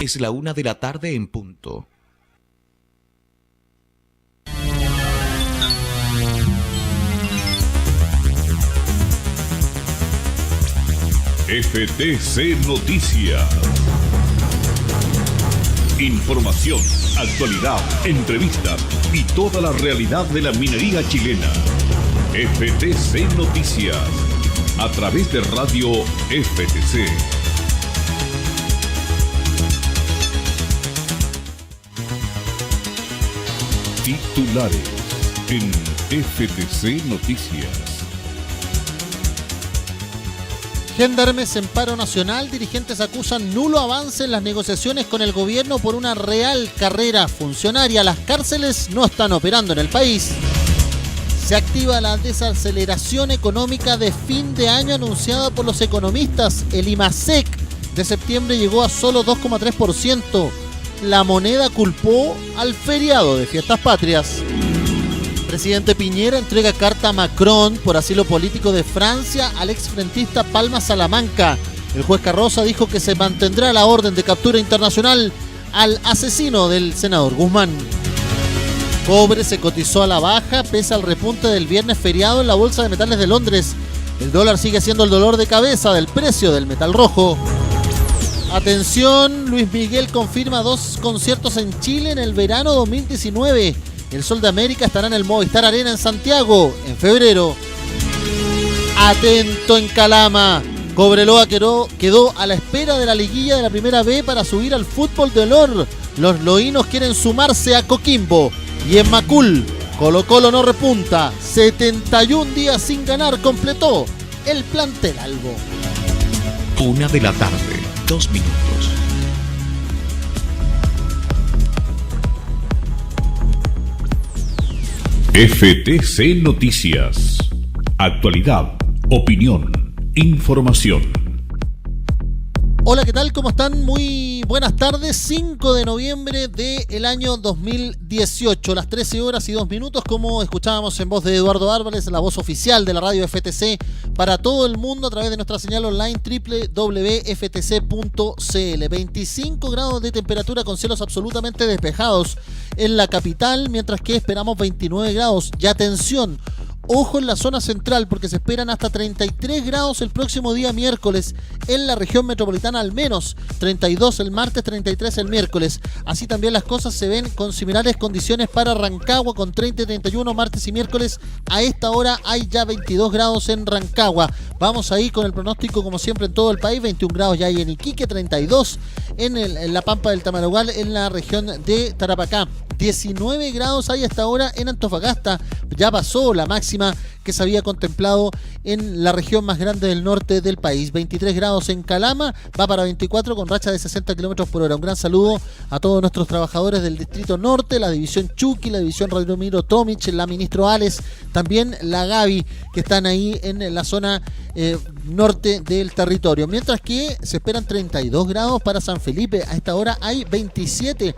Es la 1:00 en punto. FTC Noticias. Información, actualidad, entrevistas y toda la realidad de la minería chilena. FTC Noticias, a través de Radio FTC. Titulares en FTC Noticias. Gendarmes en paro nacional, dirigentes acusan nulo avance en las negociaciones con el gobierno por una real carrera funcionaria. Las cárceles no están operando en el país. Se activa la desaceleración económica de fin de año anunciada por los economistas. El IMASEC de septiembre llegó a solo 2,3%. La moneda culpó al feriado de fiestas patrias. Presidente Piñera entrega carta a Macron por asilo político de Francia al exfrentista Palma Salamanca. El juez Carroza dijo que se mantendrá la orden de captura internacional al asesino del senador Guzmán. Cobre se cotizó a la baja pese al repunte del viernes feriado en la Bolsa de Metales de Londres. El dólar sigue siendo el dolor de cabeza del precio del metal rojo. Atención, Luis Miguel confirma 2 conciertos en Chile en el verano 2019. El Sol de América estará en el Movistar Arena en Santiago en febrero. Atento en Calama. Cobreloa quedó a la espera de la liguilla de la Primera B para subir al fútbol de honor. Los loínos quieren sumarse a Coquimbo. Y en Macul, Colo-Colo no repunta. 71 días sin ganar completó el plantel albo. 1:00, 2 minutos. FTC Noticias. Actualidad, opinión, información. Hola, ¿qué tal? ¿Cómo están? Muy buenas tardes. 5 de noviembre del año 2018, las 13:02, como escuchábamos en voz de Eduardo Álvarez, la voz oficial de la radio FTC para todo el mundo a través de nuestra señal online www.ftc.cl. 25 grados de temperatura con cielos absolutamente despejados en la capital, mientras que esperamos 29 grados. Y atención, ojo en la zona central porque se esperan hasta 33 grados el próximo día miércoles en la región metropolitana, al menos 32 el martes, 33 el miércoles. Así también las cosas se ven con similares condiciones para Rancagua con 30 y 31 martes y miércoles. A esta hora hay ya 22 grados en Rancagua. Vamos ahí con el pronóstico como siempre en todo el país. 21 grados ya hay en Iquique, 32 en la Pampa del Tamarugal en la región de Tarapacá. 19 grados hay hasta ahora en Antofagasta. Ya pasó la máxima que se había contemplado en la región más grande del norte del país. 23 grados en Calama, va para 24 con racha de 60 kilómetros por hora. Un gran saludo a todos nuestros trabajadores del Distrito Norte, la División Chuqui, la División Radomiro Tomic, la Ministro Ales, también la Gaby, que están ahí en la zona norte del territorio. Mientras que se esperan 32 grados para San Felipe, a esta hora hay 27.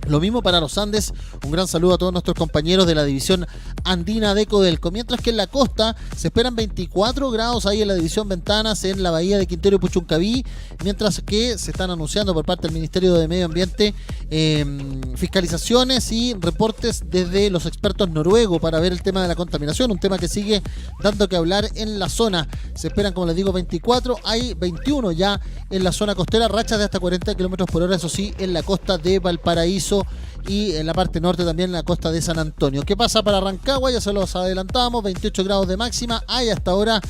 Lo mismo para los Andes. Un gran saludo a todos nuestros compañeros de la división andina de Codelco. Mientras que en la costa se esperan 24 grados ahí en la división Ventanas, en la bahía de Quintero y Puchuncaví. Mientras que se están anunciando por parte del Ministerio de Medio Ambiente fiscalizaciones y reportes desde los expertos noruegos para ver el tema de la contaminación. Un tema que sigue dando que hablar en la zona. Se esperan, como les digo, 24. Hay 21 ya en la zona costera. Rachas de hasta 40 kilómetros por hora, eso sí, en la costa de Valparaíso y en la parte norte también en la costa de San Antonio. ¿Qué pasa para Rancagua? Ya se los adelantamos, 28 grados de máxima, hay hasta ahora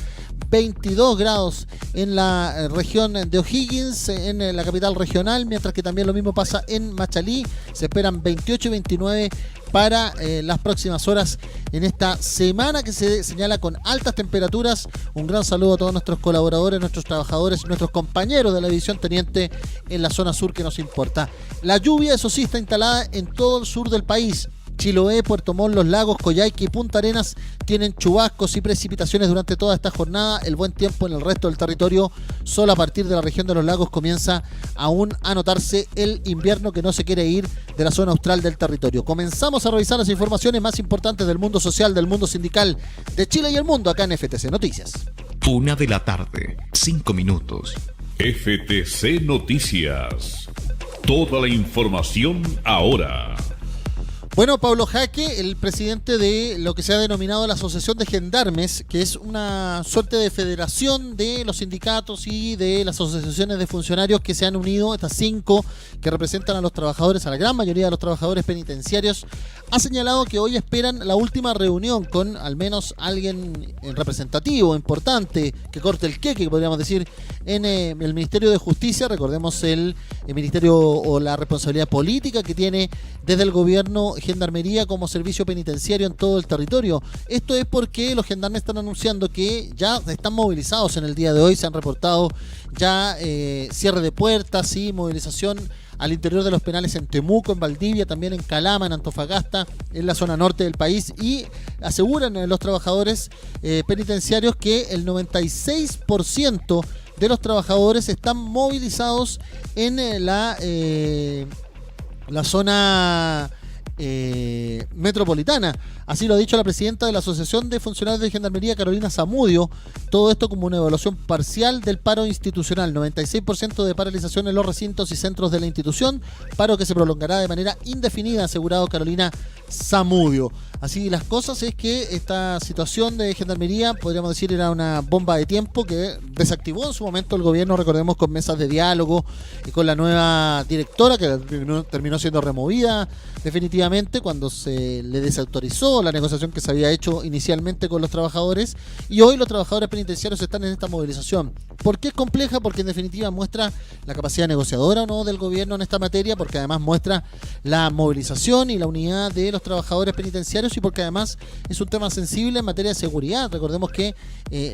22 grados en la región de O'Higgins, en la capital regional, mientras que también lo mismo pasa en Machalí. Se esperan 28 y 29 para las próximas horas en esta semana que se señala con altas temperaturas. Un gran saludo a todos nuestros colaboradores, nuestros trabajadores, nuestros compañeros de la división teniente en la zona sur que nos importa. La lluvia, eso sí, está instalada en todo el sur del país. Chiloé, Puerto Montt, Los Lagos, Coyhaique y Punta Arenas tienen chubascos y precipitaciones durante toda esta jornada. El buen tiempo en el resto del territorio, solo a partir de la región de Los Lagos comienza aún a notarse el invierno que no se quiere ir de la zona austral del territorio. Comenzamos a revisar las informaciones más importantes del mundo social, del mundo sindical, de Chile y el mundo acá en FTC Noticias. 1:00, 5 minutos. FTC Noticias. Toda la información ahora. Bueno, Pablo Jaque, el presidente de lo que se ha denominado la Asociación de Gendarmes, que es una suerte de federación de los sindicatos y de las asociaciones de funcionarios que se han unido, estas 5 que representan a los trabajadores, a la gran mayoría de los trabajadores penitenciarios, ha señalado que hoy esperan la última reunión con al menos alguien representativo, importante, que corte el queque, podríamos decir, en el Ministerio de Justicia. Recordemos el ministerio o la responsabilidad política que tiene desde el gobierno Gendarmería como servicio penitenciario en todo el territorio. Esto es porque los gendarmes están anunciando que ya están movilizados en el día de hoy, se han reportado ya cierre de puertas y movilización al interior de los penales en Temuco, en Valdivia, también en Calama, en Antofagasta, en la zona norte del país, y aseguran los trabajadores penitenciarios que el 96% de los trabajadores están movilizados en la zona metropolitana. Así lo ha dicho la presidenta de la Asociación de Funcionarios de Gendarmería, Carolina Zamudio. Todo esto como una evaluación parcial del paro institucional. 96% de paralización en los recintos y centros de la institución, paro que se prolongará de manera indefinida, asegurado Carolina Zamudio. Así las cosas, es que esta situación de Gendarmería, podríamos decir, era una bomba de tiempo que desactivó en su momento el gobierno, recordemos, con mesas de diálogo y con la nueva directora, que terminó siendo removida definitivamente cuando se le desautorizó la negociación que se había hecho inicialmente con los trabajadores, y hoy los trabajadores penitenciarios están en esta movilización. ¿Por qué es compleja? Porque en definitiva muestra la capacidad negociadora o no del gobierno en esta materia, porque además muestra la movilización y la unidad de los trabajadores penitenciarios, y porque además es un tema sensible en materia de seguridad. Recordemos que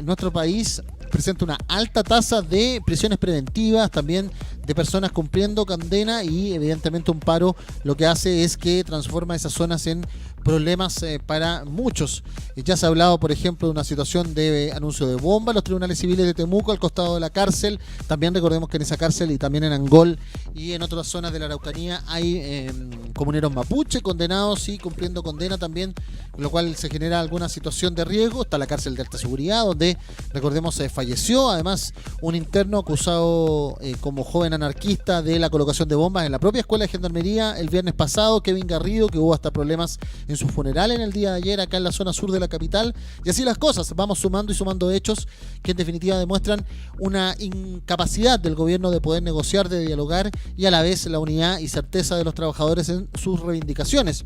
nuestro país presenta una alta tasa de prisiones preventivas, también de personas cumpliendo condena, y evidentemente un paro lo que hace es que transforma esas zonas en problemas para muchos. Ya se ha hablado, por ejemplo, de una situación de anuncio de bomba en los tribunales civiles de Temuco, al costado de la cárcel. También recordemos que en esa cárcel y también en Angol y en otras zonas de la Araucanía hay comuneros mapuche condenados y cumpliendo condena también, lo cual se genera alguna situación de riesgo. Está la cárcel de alta seguridad, donde, recordemos, falleció además un interno acusado como joven anarquista de la colocación de bombas en la propia escuela de Gendarmería el viernes pasado, Kevin Garrido, que hubo hasta problemas en su funeral en el día de ayer acá en la zona sur de la capital. Y así las cosas, vamos sumando y sumando hechos que en definitiva demuestran una incapacidad del gobierno de poder negociar, de dialogar, y a la vez la unidad y certeza de los trabajadores en sus reivindicaciones.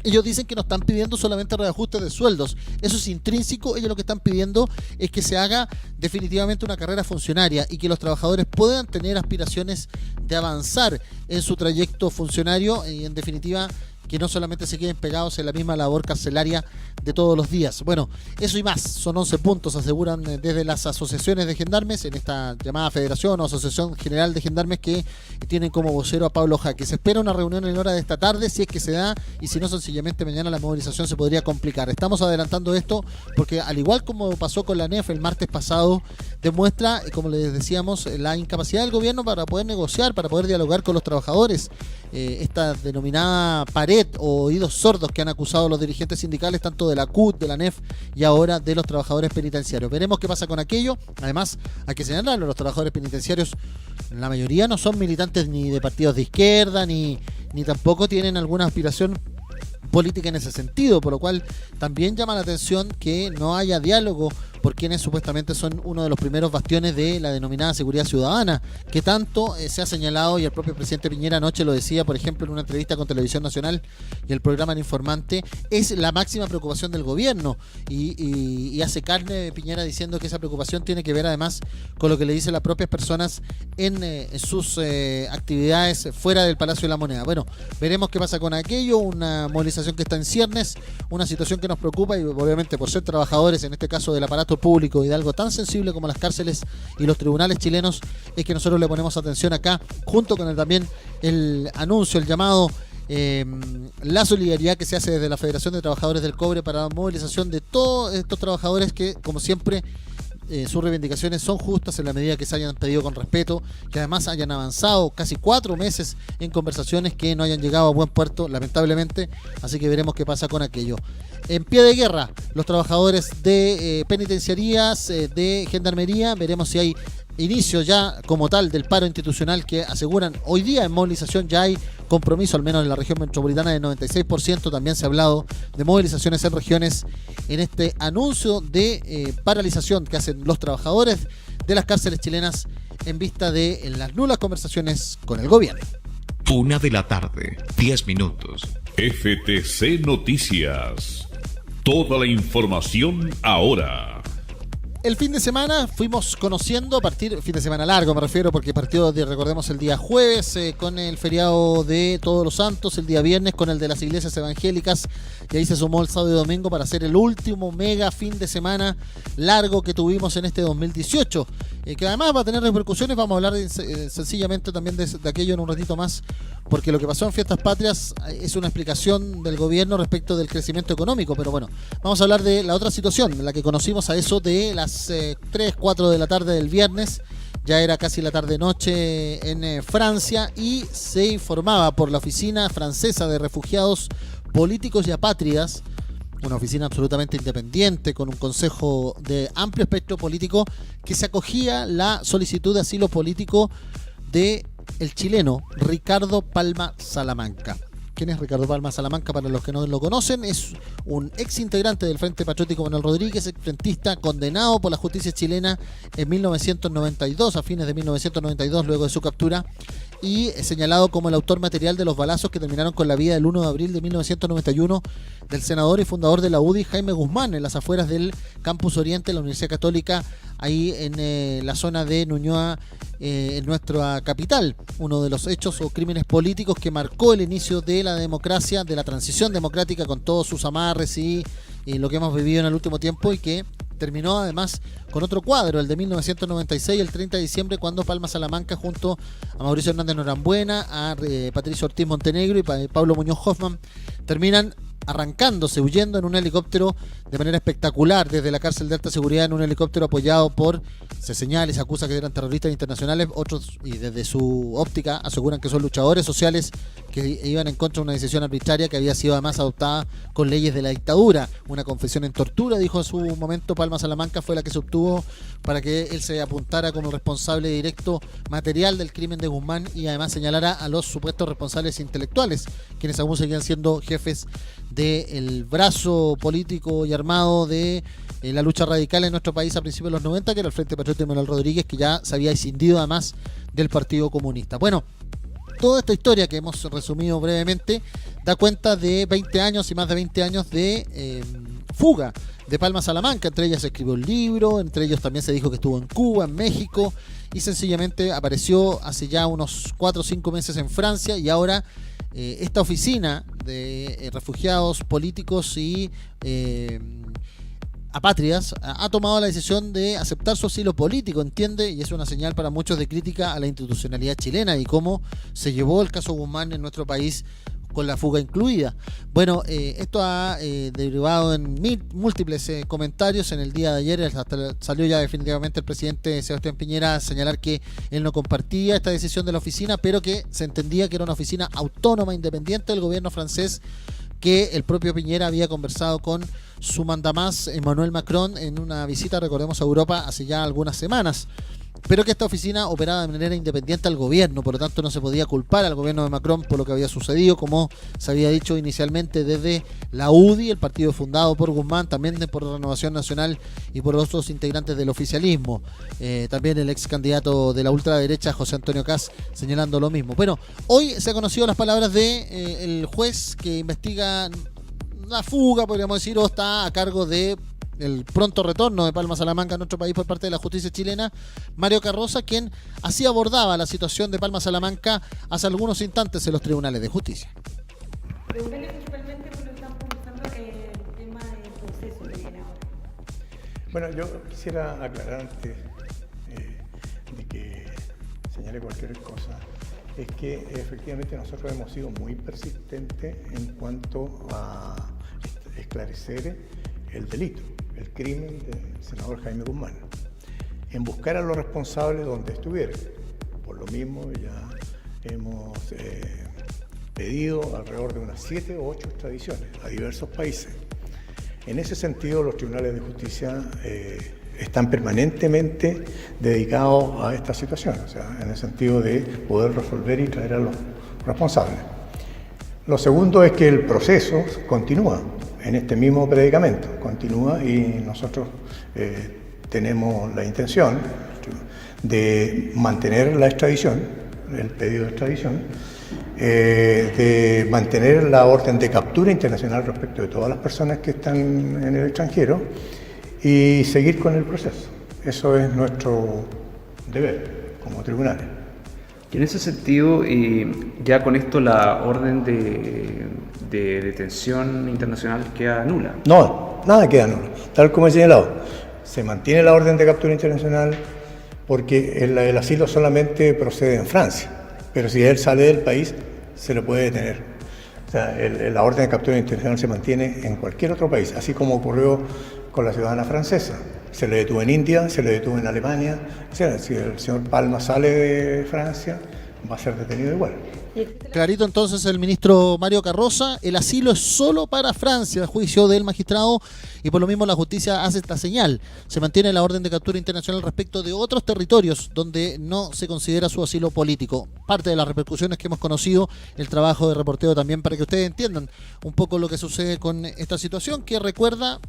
Ellos dicen que no están pidiendo solamente reajustes de sueldos, eso es intrínseco. Ellos lo que están pidiendo es que se haga definitivamente una carrera funcionaria y que los trabajadores puedan tener aspiraciones de avanzar en su trayecto funcionario, y en definitiva que no solamente se queden pegados en la misma labor carcelaria de todos los días. Bueno, eso y más, son 11 puntos, aseguran desde las asociaciones de gendarmes, en esta llamada Federación o Asociación General de Gendarmes, que tienen como vocero a Pablo Jaque. Se espera una reunión en hora de esta tarde, si es que se da, y si no, sencillamente mañana la movilización se podría complicar. Estamos adelantando esto porque, al igual como pasó con la NEF el martes pasado, demuestra, como les decíamos, la incapacidad del gobierno para poder negociar, para poder dialogar con los trabajadores. Esta denominada pared o oídos sordos que han acusado los dirigentes sindicales, tanto de la CUT, de la NEF y ahora de los trabajadores penitenciarios. Veremos qué pasa con aquello. Además, hay que señalarlo, los trabajadores penitenciarios, la mayoría no son militantes ni de partidos de izquierda, ni tampoco tienen alguna aspiración política en ese sentido, por lo cual también llama la atención que no haya diálogo por quienes supuestamente son uno de los primeros bastiones de la denominada seguridad ciudadana, que tanto se ha señalado, y el propio presidente Piñera anoche lo decía, por ejemplo, en una entrevista con Televisión Nacional y el programa El Informante, es la máxima preocupación del gobierno, y hace carne Piñera diciendo que esa preocupación tiene que ver además con lo que le dicen las propias personas en sus actividades fuera del Palacio de la Moneda. Bueno, veremos qué pasa con aquello, una movilización que está en ciernes, una situación que nos preocupa, y obviamente por ser trabajadores, en este caso del aparato público y de algo tan sensible como las cárceles y los tribunales chilenos, es que nosotros le ponemos atención acá, junto con también el anuncio, el llamado, la solidaridad que se hace desde la Federación de Trabajadores del Cobre para la movilización de todos estos trabajadores que, como siempre, sus reivindicaciones son justas en la medida que se hayan pedido con respeto, que además hayan avanzado casi 4 meses en conversaciones que no hayan llegado a buen puerto, lamentablemente. Así que veremos qué pasa con aquello. En pie de guerra, los trabajadores de penitenciarías, de gendarmería, veremos si hay inicio ya como tal del paro institucional que aseguran hoy día en movilización. Ya hay compromiso, al menos en la región metropolitana, del 96%. También se ha hablado de movilizaciones en regiones en este anuncio de paralización que hacen los trabajadores de las cárceles chilenas en vista de las nulas conversaciones con el gobierno. 1:00 PM, 10 minutos. FTC Noticias. Toda la información ahora. El fin de semana fuimos conociendo, fin de semana largo me refiero, porque partió, recordemos, el día jueves con el feriado de Todos los Santos, el día viernes con el de las iglesias evangélicas, y ahí se sumó el sábado y domingo para hacer el último mega fin de semana largo que tuvimos en este 2018, que además va a tener repercusiones. Vamos a hablar sencillamente también de aquello en un ratito más, porque lo que pasó en Fiestas Patrias es una explicación del gobierno respecto del crecimiento económico. Pero bueno, vamos a hablar de la otra situación, la que conocimos a eso de las 3, 4 de la tarde del viernes. Ya era casi la tarde-noche en Francia, y se informaba por la Oficina Francesa de Refugiados Políticos y Apátridas, una oficina absolutamente independiente con un consejo de amplio espectro político, que se acogía la solicitud de asilo político de el chileno Ricardo Palma Salamanca. ¿Quién es Ricardo Palma Salamanca? Para los que no lo conocen, es un ex integrante del Frente Patriótico Manuel Rodríguez, exfrentista condenado por la justicia chilena en 1992, a fines de 1992, luego de su captura, y señalado como el autor material de los balazos que terminaron con la vida el 1 de abril de 1991 del senador y fundador de la UDI, Jaime Guzmán, en las afueras del Campus Oriente de la Universidad Católica, ahí en la zona de Ñuñoa, en nuestra capital. Uno de los hechos o crímenes políticos que marcó el inicio de la democracia, de la transición democrática, con todos sus amarres y lo que hemos vivido en el último tiempo, y que terminó además con otro cuadro, el de 1996, el 30 de diciembre, cuando Palma Salamanca, junto a Mauricio Hernández Norambuena, a Patricio Ortiz Montenegro y Pablo Muñoz Hoffman, terminan arrancándose, huyendo en un helicóptero de manera espectacular desde la cárcel de alta seguridad, en un helicóptero apoyado por, se señala y se acusa que eran terroristas internacionales. Otros, y desde su óptica, aseguran que son luchadores sociales que iban en contra de una decisión arbitraria que había sido además adoptada con leyes de la dictadura. Una confesión en tortura, dijo en su momento Palma Salamanca, fue la que se obtuvo para que él se apuntara como responsable directo material del crimen de Guzmán, y además señalara a los supuestos responsables intelectuales, quienes aún seguían siendo jefes del brazo político y armado de la lucha radical en nuestro país a principios de los 90, que era el Frente Patriótico Manuel Rodríguez, que ya se había escindido además del Partido Comunista. Bueno, toda esta historia que hemos resumido brevemente da cuenta de 20 años y más de 20 años de fuga de Palma Salamanca. Entre ellas se escribió un libro, entre ellos también se dijo que estuvo en Cuba, en México, y sencillamente apareció hace ya unos 4 o 5 meses en Francia, y ahora esta oficina de refugiados políticos y apátridas ha tomado la decisión de aceptar su asilo político, entiende, y es una señal para muchos de crítica a la institucionalidad chilena y cómo se llevó el caso Guzmán en nuestro país, con la fuga incluida. Bueno, esto ha derivado en múltiples comentarios. En el día de ayer hasta salió ya definitivamente el presidente Sebastián Piñera a señalar que él no compartía esta decisión de la oficina, pero que se entendía que era una oficina autónoma, independiente del gobierno francés, que el propio Piñera había conversado con su mandamás Emmanuel Macron en una visita, recordemos, a Europa hace ya algunas semanas, pero que esta oficina operaba de manera independiente al gobierno, por lo tanto no se podía culpar al gobierno de Macron por lo que había sucedido, como se había dicho inicialmente desde la UDI, el partido fundado por Guzmán, también por Renovación Nacional y por otros integrantes del oficialismo. También el ex candidato de la ultraderecha, José Antonio Kast, señalando lo mismo. Bueno, hoy se han conocido las palabras de el juez que investiga la fuga, podríamos decir, o está a cargo de el pronto retorno de Palma Salamanca a nuestro país por parte de la justicia chilena, Mario Carroza, quien así abordaba la situación de Palma Salamanca hace algunos instantes en los tribunales de justicia. Preguntarle principalmente por lo que estamos conversando, el tema del proceso que viene ahora. Bueno, yo quisiera aclarar antes de que señale cualquier cosa, es que efectivamente nosotros hemos sido muy persistentes en cuanto a esclarecer el delito, el crimen del senador Jaime Guzmán, en buscar a los responsables donde estuvieran. Por lo mismo ya hemos pedido alrededor de unas 7 o 8 extradiciones a diversos países. En ese sentido, los tribunales de justicia están permanentemente dedicados a esta situación, o sea, en el sentido de poder resolver y traer a los responsables. Lo segundo es que el proceso continúa en este mismo predicamento, continúa, y nosotros tenemos la intención de mantener la extradición, el pedido de extradición, de mantener la orden de captura internacional respecto de todas las personas que están en el extranjero y seguir con el proceso. Eso es nuestro deber como tribunales. Y en ese sentido, ya con esto la orden de detención internacional queda nula. No, nada queda nulo. Tal como he señalado, se mantiene la orden de captura internacional porque el asilo solamente procede en Francia, pero si él sale del país, se lo puede detener. O sea, la orden de captura internacional se mantiene en cualquier otro país, así como ocurrió con la ciudadana francesa. Se le detuvo en India, se le detuvo en Alemania. O sea, si el señor Palma sale de Francia, va a ser detenido igual. Clarito entonces el ministro Mario Carroza, el asilo es solo para Francia, a juicio del magistrado, y por lo mismo la justicia hace esta señal. Se mantiene la orden de captura internacional respecto de otros territorios donde no se considera su asilo político. Parte de las repercusiones que hemos conocido, el trabajo de reporteo también, para que ustedes entiendan un poco lo que sucede con esta situación, que recuerda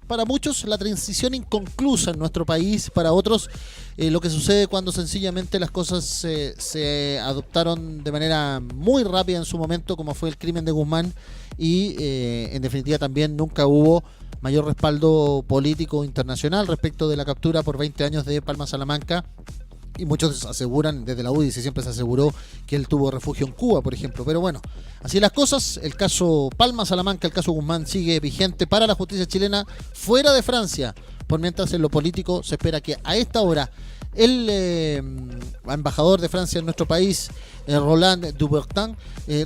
para muchos la transición inconclusa en nuestro país, para otros lo que sucede cuando sencillamente las cosas se adoptaron de manera muy rápida en su momento, como fue el crimen de Guzmán, y en definitiva también nunca hubo mayor respaldo político internacional respecto de la captura por 20 años de Palma Salamanca. Y muchos aseguran, desde la UDI siempre se aseguró que él tuvo refugio en Cuba, por ejemplo. Pero bueno, así las cosas. El caso Palma Salamanca, el caso Guzmán, sigue vigente para la justicia chilena fuera de Francia. Por mientras, en lo político se espera que a esta hora el embajador de Francia en nuestro país, Roland Dubertin,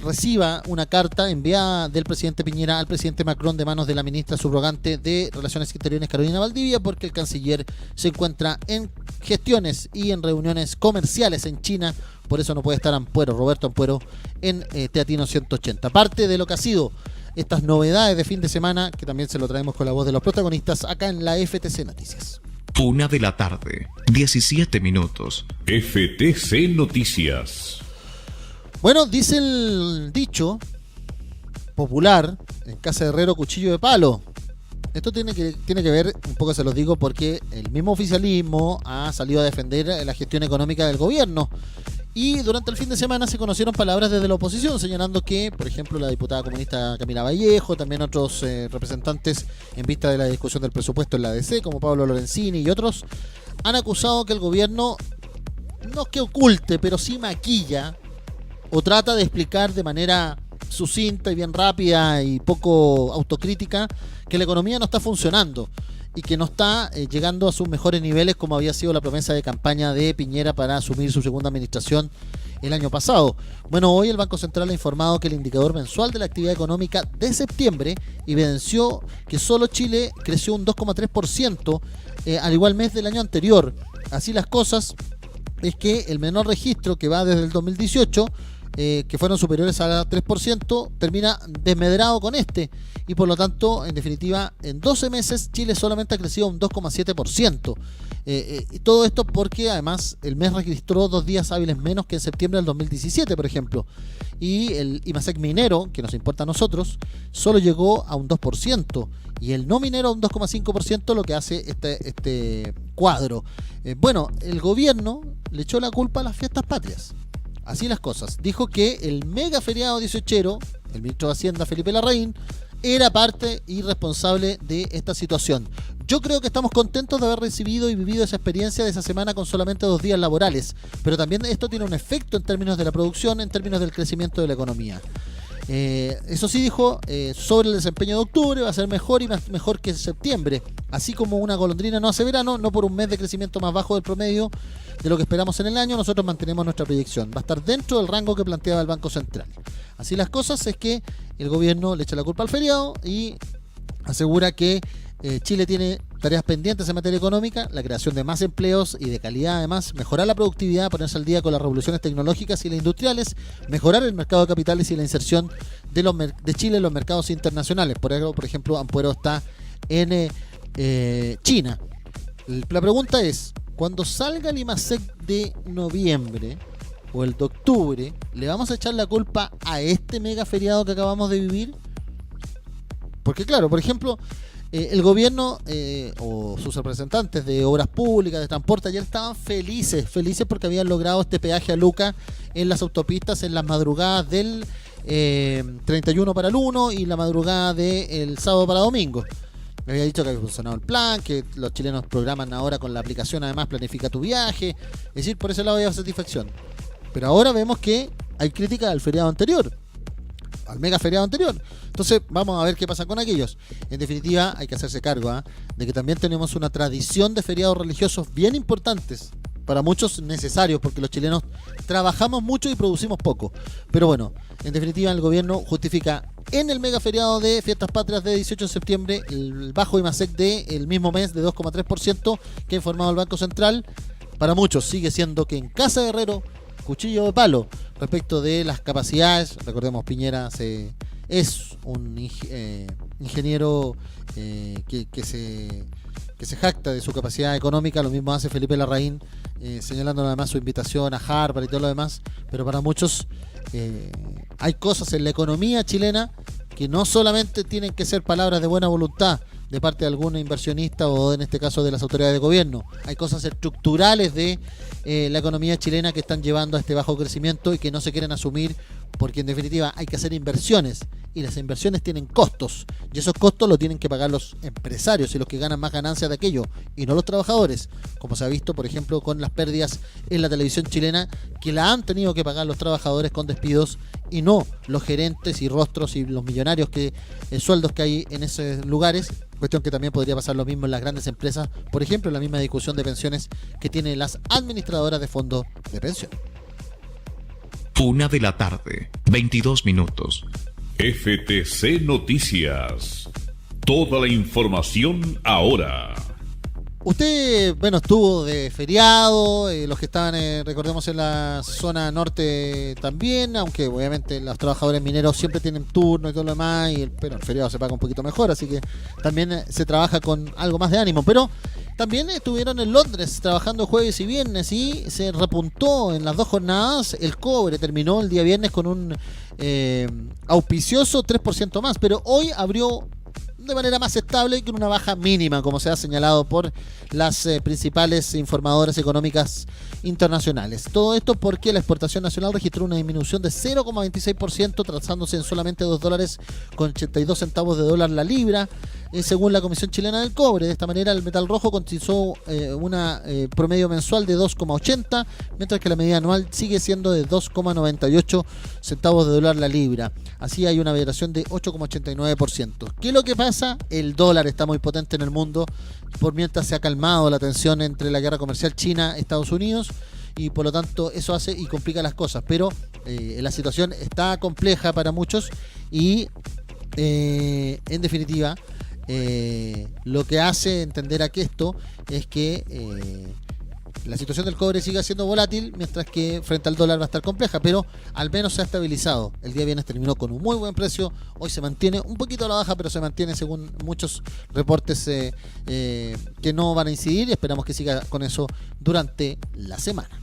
reciba una carta enviada del presidente Piñera al presidente Macron de manos de la ministra subrogante de Relaciones Exteriores, Carolina Valdivia, porque el canciller se encuentra en gestiones y en reuniones comerciales en China. Por eso no puede estar Roberto Ampuero en Teatino 180. Parte de lo que ha sido estas novedades de fin de semana, que también se lo traemos con la voz de los protagonistas acá en la FTC Noticias. 1 de la tarde, 17 minutos. FTC Noticias. Bueno, dice el dicho popular, en casa de herrero cuchillo de palo. Esto tiene que ver, un poco se los digo, porque el mismo oficialismo ha salido a defender la gestión económica del gobierno. Y durante el fin de semana se conocieron palabras desde la oposición, señalando que, por ejemplo, la diputada comunista Camila Vallejo, también otros representantes en vista de la discusión del presupuesto en la ADC, como Pablo Lorenzini y otros, han acusado que el gobierno no es que oculte, pero sí maquilla o trata de explicar de manera sucinta y bien rápida y poco autocrítica que la economía no está funcionando y que no está llegando a sus mejores niveles, como había sido la promesa de campaña de Piñera para asumir su segunda administración el año pasado. Bueno, hoy el Banco Central ha informado que el indicador mensual de la actividad económica de septiembre evidenció que solo Chile creció un 2,3% al igual mes del año anterior. Así las cosas, es que el menor registro, que va desde el 2018, que fueron superiores al 3%, termina desmedrado con este, y por lo tanto, en definitiva, en 12 meses Chile solamente ha crecido un 2,7%. Y todo esto porque además el mes registró 2 días hábiles menos que en septiembre del 2017, por ejemplo. Y el IMASEC minero, que nos importa a nosotros, solo llegó a un 2%, y el no minero a un 2,5%, lo que hace este cuadro. Bueno, el gobierno le echó la culpa a las fiestas patrias. Así las cosas. Dijo que el mega feriado 18ero, el ministro de Hacienda Felipe Larraín, era parte y responsable de esta situación. Yo creo que estamos contentos de haber recibido y vivido esa experiencia de esa semana con solamente 2 días laborales, pero también esto tiene un efecto en términos de la producción, en términos del crecimiento de la economía. Eso sí dijo, sobre el desempeño de octubre va a ser mejor y mejor que septiembre. Así como una golondrina no hace verano, no por un mes de crecimiento más bajo del promedio de lo que esperamos en el año, nosotros mantenemos nuestra proyección. Va a estar dentro del rango que planteaba el Banco Central. Así las cosas, es que el gobierno le echa la culpa al feriado y asegura que Chile tiene tareas pendientes en materia económica, la creación de más empleos y de calidad, además, mejorar la productividad, ponerse al día con las revoluciones tecnológicas y las industriales, mejorar el mercado de capitales y la inserción de Chile en los mercados internacionales. Por ejemplo, Ampuero está en China. La pregunta es, cuando salga el IMASEC de noviembre o el de octubre, ¿le vamos a echar la culpa a este mega feriado que acabamos de vivir? Porque claro, por ejemplo, el gobierno o sus representantes de obras públicas, de transporte, ayer estaban felices porque habían logrado este peaje a Luca en las autopistas en las madrugadas del 31 para el 1 y la madrugada del sábado para domingo. Me había dicho que había funcionado el plan, que los chilenos programan ahora con la aplicación, además planifica tu viaje, es decir, por ese lado había satisfacción. Pero ahora vemos que hay crítica al feriado anterior, al mega feriado anterior. Entonces vamos a ver qué pasa con aquellos. En definitiva, hay que hacerse cargo de que también tenemos una tradición de feriados religiosos bien importantes, para muchos necesarios, porque los chilenos trabajamos mucho y producimos poco. Pero bueno, en definitiva el gobierno justifica en el mega feriado de Fiestas Patrias de 18 de septiembre el bajo IMASEC del mismo mes de 2,3% que ha informado el Banco Central. Para muchos sigue siendo que en Casa de Herrero, cuchillo de palo respecto de las capacidades. Recordemos, Piñera es un ingeniero que se jacta de su capacidad económica. Lo mismo hace Felipe Larraín, señalando además su invitación a Harvard y todo lo demás. Pero para muchos hay cosas en la economía chilena que no solamente tienen que ser palabras de buena voluntad de parte de algún inversionista o en este caso de las autoridades de gobierno. Hay cosas estructurales de la economía chilena que están llevando a este bajo crecimiento y que no se quieren asumir, porque en definitiva hay que hacer inversiones y las inversiones tienen costos y esos costos los tienen que pagar los empresarios y los que ganan más ganancias de aquello y no los trabajadores, como se ha visto por ejemplo con las pérdidas en la televisión chilena, que la han tenido que pagar los trabajadores con despidos y no los gerentes y rostros y los millonarios sueldos que hay en esos lugares. Cuestión que también podría pasar lo mismo en las grandes empresas, por ejemplo, en la misma discusión de pensiones que tienen las administradoras de fondos de pensión. 1 de la tarde, 22 minutos. FTC Noticias. Toda la información ahora. Usted, bueno, estuvo de feriado, los que estaban, recordemos, en la zona norte también, aunque obviamente los trabajadores mineros siempre tienen turno y todo lo demás, pero el feriado se paga un poquito mejor, así que también se trabaja con algo más de ánimo. Pero también estuvieron en Londres trabajando jueves y viernes y se repuntó en las dos jornadas. El cobre terminó el día viernes con un auspicioso 3% más, pero hoy abrió de manera más estable y con una baja mínima, como se ha señalado por las principales informadoras económicas internacionales. Todo esto porque la exportación nacional registró una disminución de 0,26%, trazándose en solamente $2.82 de dólar la libra, según la Comisión Chilena del Cobre. De esta manera, el metal rojo cotizó una promedio mensual de 2,80, mientras que la medida anual sigue siendo de 2,98 centavos de dólar la libra. Así hay una variación de 8,89%. ¿Qué es lo que pasa? El dólar está muy potente en el mundo, por mientras se ha calmado la tensión entre la guerra comercial China-Estados Unidos, y por lo tanto eso hace y complica las cosas. Pero la situación está compleja para muchos y en definitiva lo que hace entender a que esto es que la situación del cobre sigue siendo volátil, mientras que frente al dólar va a estar compleja, pero al menos se ha estabilizado. El día viernes terminó con un muy buen precio, hoy se mantiene un poquito a la baja, pero se mantiene según muchos reportes que no van a incidir, y esperamos que siga con eso durante la semana.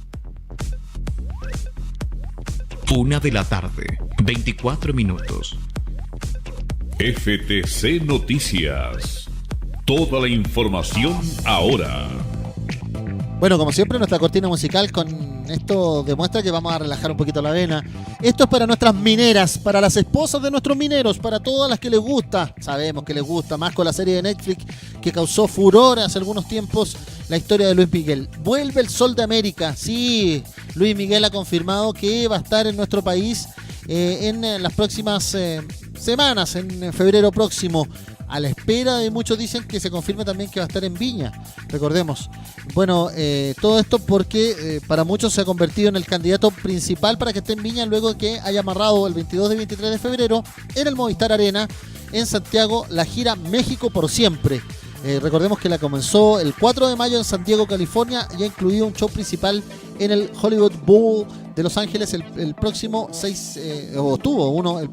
1 de la tarde, 24 minutos. FTC Noticias. Toda la información ahora. Bueno, como siempre, nuestra cortina musical con esto demuestra que vamos a relajar un poquito la vena. Esto es para nuestras mineras, para las esposas de nuestros mineros, para todas las que les gusta. Sabemos que les gusta, más con la serie de Netflix que causó furor hace algunos tiempos, la historia de Luis Miguel. Vuelve el Sol de América. Sí, Luis Miguel ha confirmado que va a estar en nuestro país en las próximas semanas, en febrero próximo, a la espera de muchos dicen que se confirme también que va a estar en Viña, recordemos. Bueno, todo esto porque para muchos se ha convertido en el candidato principal para que esté en Viña, luego de que haya amarrado el 22 y 23 de febrero en el Movistar Arena en Santiago la gira México por Siempre. Recordemos que la comenzó el 4 de mayo en San Diego, California, y ha incluido un show principal en el Hollywood Bowl de Los Ángeles el próximo 6, o tuvo uno el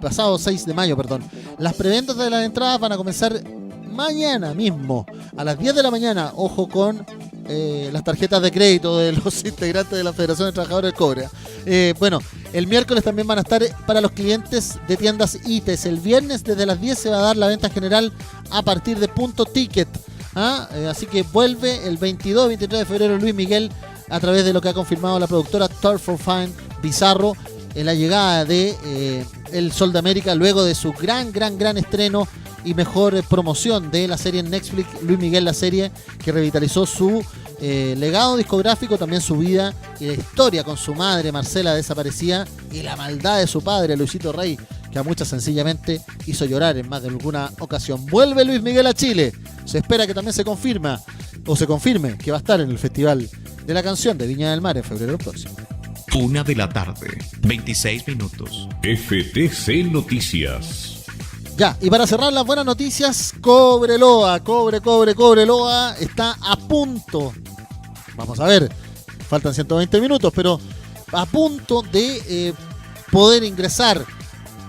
pasado 6 de mayo, perdón. Las preventas de las entradas van a comenzar mañana mismo, a las 10 de la mañana. Ojo con las tarjetas de crédito de los integrantes de la Federación de Trabajadores del Cobre. Bueno, el miércoles también van a estar para los clientes de tiendas ITES. El viernes desde las 10 se va a dar la venta general a partir de Punto Ticket. Así que vuelve el 22 y 23 de febrero Luis Miguel, a través de lo que ha confirmado la productora Turf for Fine Bizarro, en la llegada de El Sol de América, luego de su gran estreno y mejor promoción de la serie en Netflix. Luis Miguel, la serie que revitalizó su legado discográfico, también su vida y la historia con su madre Marcela desaparecida y la maldad de su padre Luisito Rey, que a muchas sencillamente hizo llorar en más de alguna ocasión. Vuelve Luis Miguel a Chile. Se espera que también se confirme que va a estar en el Festival de la Canción de Viña del Mar en febrero próximo. 1 de la tarde, 26 minutos. FTC Noticias. Ya, y para cerrar las buenas noticias, Cobreloa está a punto. Vamos a ver, faltan 120 minutos, pero a punto de poder ingresar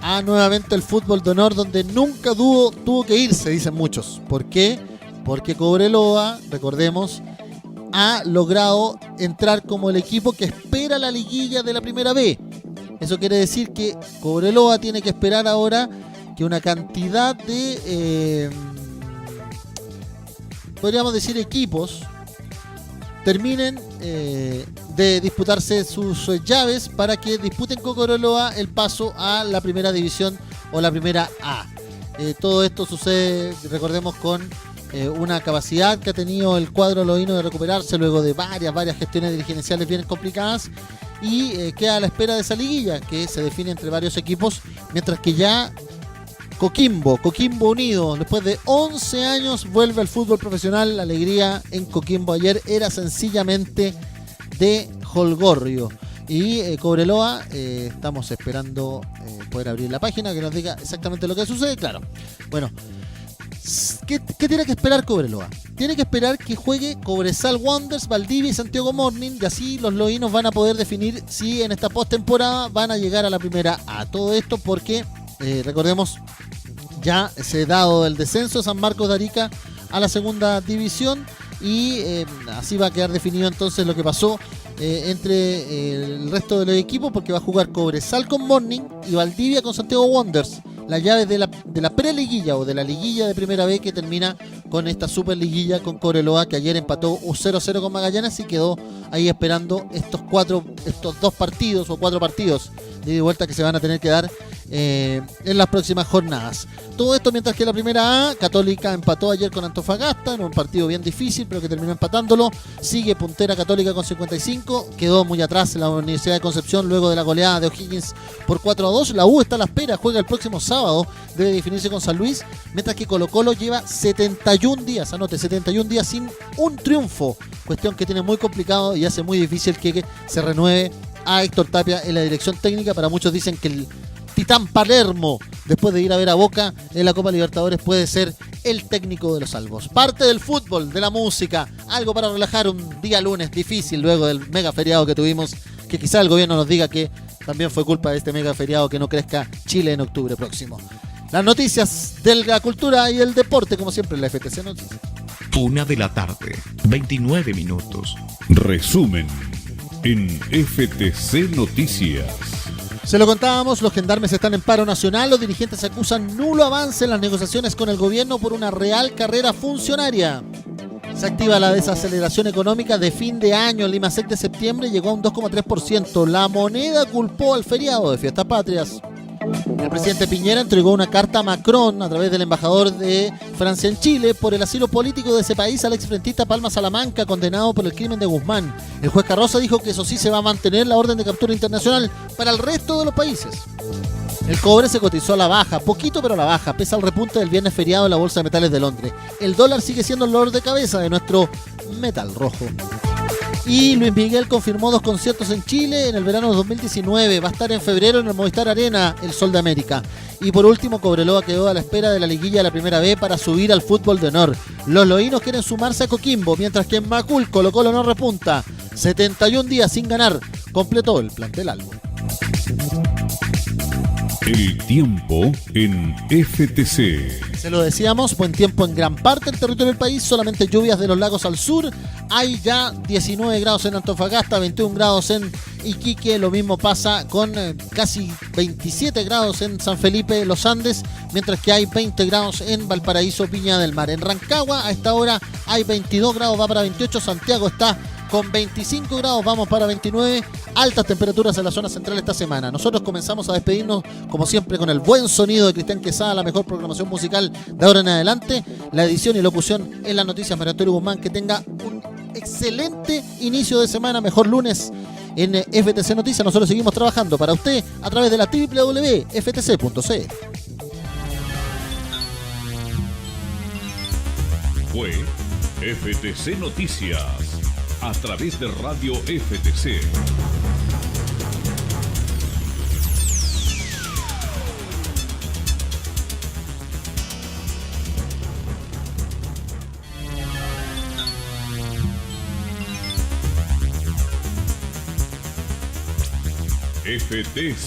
a nuevamente el fútbol de honor, donde nunca tuvo que irse, dicen muchos. ¿Por qué? Porque Cobreloa, recordemos, ha logrado entrar como el equipo que espera la liguilla de la Primera B. Eso quiere decir que Cobreloa tiene que esperar ahora que una cantidad de, podríamos decir, equipos terminen de disputarse sus llaves para que disputen con Cobreloa el paso a la Primera División o la Primera A. Todo esto sucede, recordemos, con una capacidad que ha tenido el cuadro loíno de recuperarse luego de varias gestiones dirigenciales bien complicadas, y queda a la espera de esa liguilla que se define entre varios equipos, mientras que ya Coquimbo Unido, después de 11 años, vuelve al fútbol profesional. La alegría en Coquimbo ayer era sencillamente de jolgorio. Y Cobreloa, estamos esperando poder abrir la página que nos diga exactamente lo que sucede. Claro, bueno, ¿qué tiene que esperar Cobreloa? Tiene que esperar que juegue Cobresal Wanderers, Valdivia y Santiago Morning, y así los loínos van a poder definir si en esta postemporada van a llegar a la Primera A. Todo esto porque, recordemos, ya se ha dado el descenso de San Marcos de Arica a la segunda división, y así va a quedar definido entonces lo que pasó entre el resto de los equipos, porque va a jugar Cobresal con Morning y Valdivia con Santiago Wanderers, las llaves de la preliguilla o de la liguilla de Primera B, que termina con esta super liguilla con Cobreloa, que ayer empató 0-0 con Magallanes y quedó ahí esperando estos 4 partidos de ida y vuelta que se van a tener que dar en las próximas jornadas. Todo esto mientras que la Primera A, Católica empató ayer con Antofagasta en un partido bien difícil, pero que terminó empatándolo. Sigue puntera Católica con 55, quedó muy atrás la Universidad de Concepción luego de la goleada de O'Higgins por 4-2. La U está a la espera, juega el próximo sábado, debe definirse con San Luis, mientras que Colo-Colo lleva 71 días, anote, 71 días sin un triunfo, cuestión que tiene muy complicado y hace muy difícil que se renueve a Héctor Tapia en la dirección técnica. Para muchos dicen que el Titán Palermo, después de ir a ver a Boca en la Copa Libertadores, puede ser el técnico de los albos. Parte del fútbol, de la música, algo para relajar un día lunes difícil luego del mega feriado que tuvimos, que quizá el gobierno nos diga que también fue culpa de este mega feriado que no crezca Chile en octubre próximo. Las noticias de la cultura y el deporte, como siempre, en la FTC Noticias. 1 de la tarde, 29 minutos. Resumen en FTC Noticias. Se lo contábamos, los gendarmes están en paro nacional, los dirigentes acusan nulo avance en las negociaciones con el gobierno por una real carrera funcionaria. Se activa la desaceleración económica de fin de año. El IMASEC de septiembre llegó a un 2,3%. La Moneda culpó al feriado de Fiestas Patrias. El presidente Piñera entregó una carta a Macron a través del embajador de Francia en Chile por el asilo político de ese país al exfrentista Palma Salamanca, condenado por el crimen de Guzmán. El juez Carroza dijo que eso sí, se va a mantener la orden de captura internacional para el resto de los países. El cobre se cotizó a la baja, poquito pero a la baja, pese al repunte del viernes feriado en la Bolsa de Metales de Londres. El dólar sigue siendo el dolor de cabeza de nuestro metal rojo. Y Luis Miguel confirmó 2 conciertos en Chile en el verano de 2019. Va a estar en febrero en el Movistar Arena, El Sol de América. Y por último, Cobreloa quedó a la espera de la liguilla de la Primera B para subir al fútbol de honor. Los loínos quieren sumarse a Coquimbo, mientras que en Macul Colo-Colo no repunta. 71 días sin ganar, completó el plantel albo. El tiempo en FTC. Se lo decíamos, buen tiempo en gran parte del territorio del país, solamente lluvias de los lagos al sur. Hay ya 19 grados en Antofagasta, 21 grados en Iquique, lo mismo pasa con casi 27 grados en San Felipe, Los Andes, mientras que hay 20 grados en Valparaíso, Viña del Mar. En Rancagua a esta hora hay 22 grados, va para 28, Santiago está con 25 grados, vamos para 29, altas temperaturas en la zona central esta semana. Nosotros comenzamos a despedirnos, como siempre, con el buen sonido de Cristian Quesada, la mejor programación musical de ahora en adelante, la edición y locución en las noticias María Antonio Guzmán. Que tenga un excelente inicio de semana, mejor lunes en FTC Noticias. Nosotros seguimos trabajando para usted a través de la www.ftc.cl. Fue FTC Noticias a través de Radio FTC. FTC.